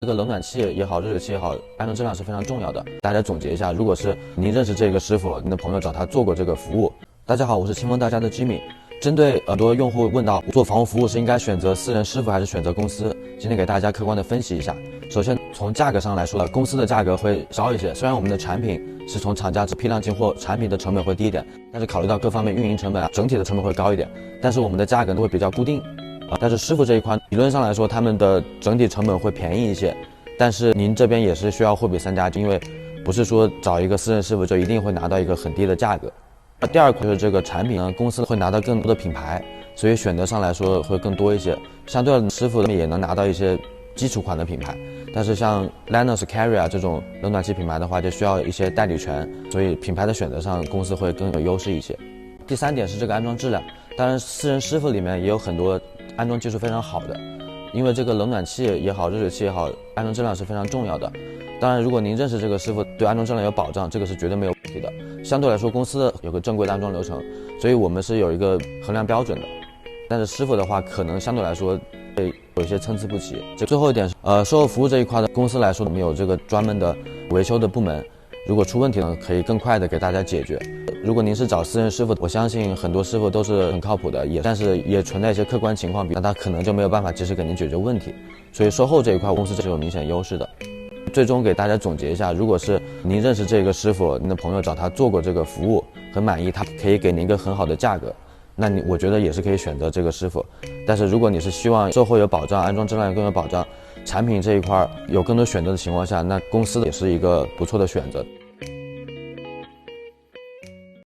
这个冷暖气也好，热水器也好，安装质量是非常重要的。大家总结一下，如果是您认识这个师傅，您的朋友找他做过这个服务。大家好，我是清风大家的 Jimmy。针对很多用户问到做房屋服务是应该选择私人师傅还是选择公司，今天给大家客观的分析一下。首先从价格上来说，公司的价格会高一些，虽然我们的产品是从厂家批量进货，产品的成本会低一点，但是考虑到各方面运营成本整体的成本会高一点，但是我们的价格都会比较固定。但是师傅这一块理论上来说，他们的整体成本会便宜一些，但是您这边也是需要货比三家，因为不是说找一个私人师傅就一定会拿到一个很低的价格。第二块就是这个产品呢，公司会拿到更多的品牌，所以选择上来说会更多一些。相对的，师傅也能拿到一些基础款的品牌，但是像 Lennox、Carrier 这种冷暖气品牌的话，就需要一些代理权，所以品牌的选择上公司会更有优势一些。第三点是这个安装质量，当然私人师傅里面也有很多安装技术非常好的，因为这个冷暖气也好，热水器也好，安装质量是非常重要的。当然，如果您认识这个师傅，对安装质量有保障，这个是绝对没有问题的。相对来说，公司有个正规的安装流程，所以我们是有一个衡量标准的。但是师傅的话，可能相对来说会有一些参差不齐。最后一点是，售后服务这一块的公司来说，我们有这个专门的维修的部门，如果出问题呢，可以更快的给大家解决。如果您是找私人师傅，我相信很多师傅都是很靠谱的，但是也存在一些客观情况，那他可能就没有办法及时给您解决问题。所以售后这一块，公司是有明显优势的。最终给大家总结一下，如果是您认识这个师傅，您的朋友找他做过这个服务，很满意，他可以给您一个很好的价格，那我觉得也是可以选择这个师傅。但是如果你是希望售后有保障，安装质量更有保障，产品这一块有更多选择的情况下，那公司也是一个不错的选择。